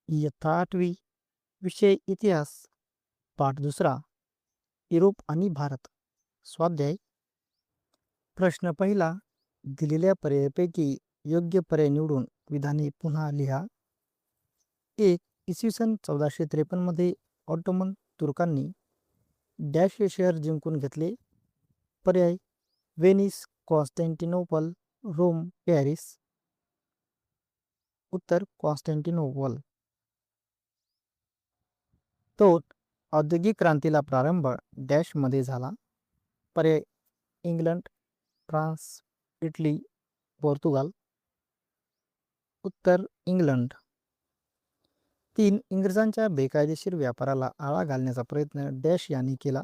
इयत्ता 8वी विषय इतिहास पाठ दुसरा युरोप आणि भारत स्वाध्याय प्रश्न पहिला दिलेल्या पर्यायापैकी योग्य पर्याय निवडून विधाने पुन्हा लिहा. 1. इसवी सन 1453 मध्ये ऑटोमन तुर्कांनी डॅश हे शहर जिंकून घेतले. पर्याय व्हेनिस, कॉन्स्टँटिनोपल, रोम, पॅरिस. उत्तर कॉन्स्टँटिनोपल. 2. औद्योगिक क्रांतीला प्रारंभ डॅश मध्ये झाला. पर्याय इंग्लंड, फ्रान्स, इटली, पोर्तुगाल. उत्तर इंग्लंड. 3. इंग्रजांच्या बेकायदेशीर व्यापाराला आळा घालण्याचा प्रयत्न डॅश यांनी केला.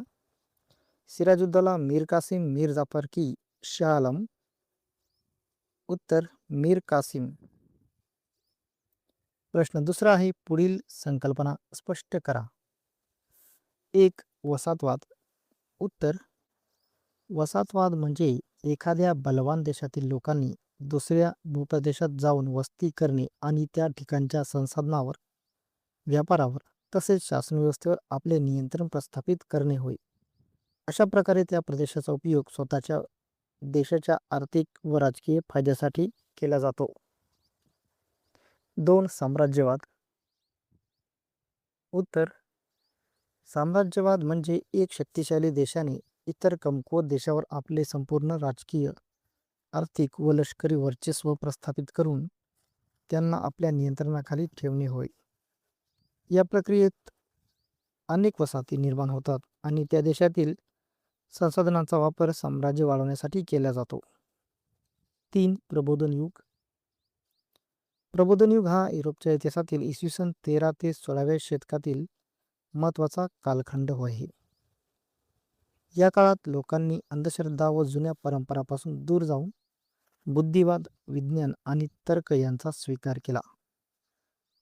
सिराजुद्दौला, मीर कासिम, मीर जाफर की शाह आलम. उत्तर मीर कासिम. प्रश्न दुसरा आहे, पुढील संकल्पना स्पष्ट करा. 1. वसाहतवाद. उत्तर वसाहतवाद म्हणजे एखाद्या बलवान देशातील लोकांनी दुसऱ्या भूप्रदेशात जाऊन वस्ती करणे आणि त्या ठिकाणच्या संसाधनावर, व्यापारावर तसेच शासन व्यवस्थेवर आपले नियंत्रण प्रस्थापित करणे होय. अशा प्रकारे त्या प्रदेशाचा उपयोग स्वतःच्या देशाच्या आर्थिक व राजकीय फायद्यासाठी केला जातो. 2. साम्राज्यवाद. उत्तर साम्राज्यवाद म्हणजे एक शक्तिशाली देशाने इतर कमकुवत देशावर आपले संपूर्ण राजकीय, आर्थिक व लष्करी वर्चस्व प्रस्थापित करून त्यांना आपल्या नियंत्रणाखाली ठेवणे होय. या प्रक्रियेत अनेक वसाहती निर्माण होतात आणि त्या देशातील संसाधनांचा वापर साम्राज्य वाढवण्यासाठी केला जातो. 3. प्रबोधन युग. प्रबोधन युग हा युरोपच्या इतिहासातील इसवी सन 13 ते 16व्या शतकातील महत्त्वाचा कालखंड आहे. या काळात लोकांनी अंधश्रद्धा व जुन्या परंपरापासून दूर जाऊन बुद्धिवाद, विज्ञान आणि तर्क यांचा स्वीकार केला.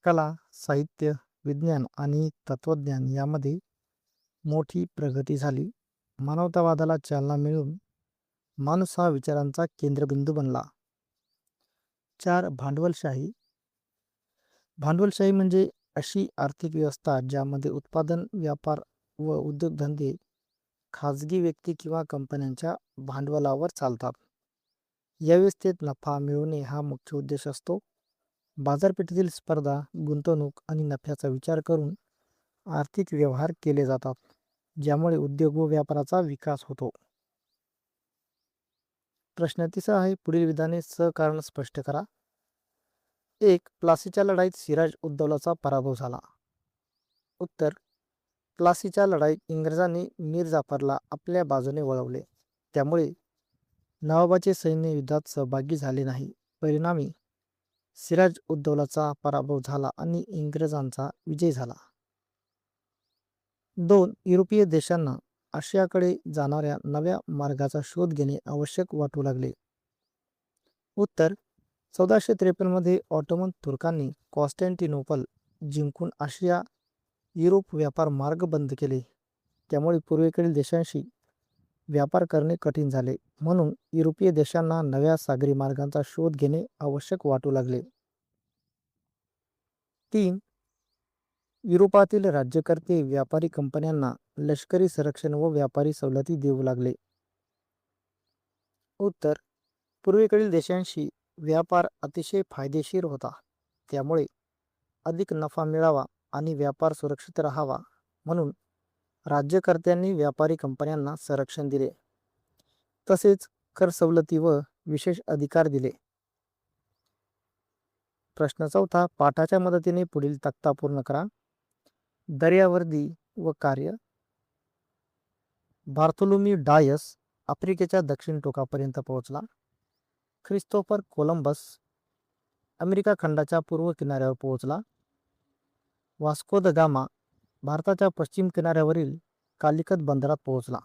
कला, साहित्य, विज्ञान आणि तत्त्वज्ञान यामध्ये मोठी प्रगती झाली. मानवतावादाला चालना मिळून माणूस हा विचारांचा केंद्रबिंदू बनला. 4. भांडवलशाही. भांडवलशाही म्हणजे अशी आर्थिक व्यवस्था ज्यामध्ये उत्पादन, व्यापार व उद्योगधंदे खाजगी व्यक्ती किंवा कंपन्यांच्या भांडवलावर चालतात. या व्यवस्थेत नफा मिळवणे हा मुख्य उद्देश असतो. बाजारपेठेतील स्पर्धा, गुंतवणूक आणि नफ्याचा विचार करून आर्थिक व्यवहार केले जातात, ज्यामुळे उद्योग व व्यापाराचा विकास होतो. प्रश्न तिसरा आहे, पुढील विधाने सकारण स्पष्ट करा. 1. प्लासीच्या लढाईत सिराज उद्दौलाचा पराभव झाला. उत्तर प्लासीच्या लढाईत इंग्रजांनी मीर जाफरला आपल्या बाजूने वळवले, त्यामुळे नवाबाचे सैन्य युद्धात सहभागी झाले नाही. परिणामी सिराज उद्दौलाचा पराभव झाला आणि इंग्रजांचा विजय झाला. 2. युरोपीय देशांना आशियाकडे जाणाऱ्या नव्या मार्गाचा शोध घेणे आवश्यक वाटू लागले. उत्तर 1453 मध्ये ऑटोमन तुर्कांनी कॉन्स्टँटिनोपल जिंकून आशिया युरोप व्यापार मार्ग बंद केले. त्यामुळे पूर्वेकडील देशांशी व्यापार करणे कठीण झाले. म्हणून युरोपीय देशांना नव्या सागरी मार्गांचा शोध घेणे आवश्यक वाटू लागले. 3. युरोपातील राज्यकर्ते व्यापारी कंपन्यांना लष्करी संरक्षण व व्यापारी सवलती देऊ लागले. उत्तर पूर्वेकडील देशांशी व्यापार अतिशय फायदेशीर होता. त्यामुळे अधिक नफा मिळावा आणि व्यापार सुरक्षित राहावा म्हणून राज्यकर्त्यांनी व्यापारी कंपन्यांना संरक्षण दिले, तसेच कर सवलती व विशेष अधिकार दिले. प्रश्न चौथा, पाठाच्या मदतीने पुढील तक्ता पूर्ण करा. दर्यावर्दी व कार्य. बार्थोलोम्यू डायस आफ्रिकेच्या दक्षिण टोकापर्यंत पोहोचला. ख्रिस्तोफर कोलंबस अमेरिका खंडाच्या पूर्व किनाऱ्यावर पोहोचला. वास्को द गामा भारताच्या पश्चिम किनाऱ्यावरील कालिकत बंदरात पोहोचला.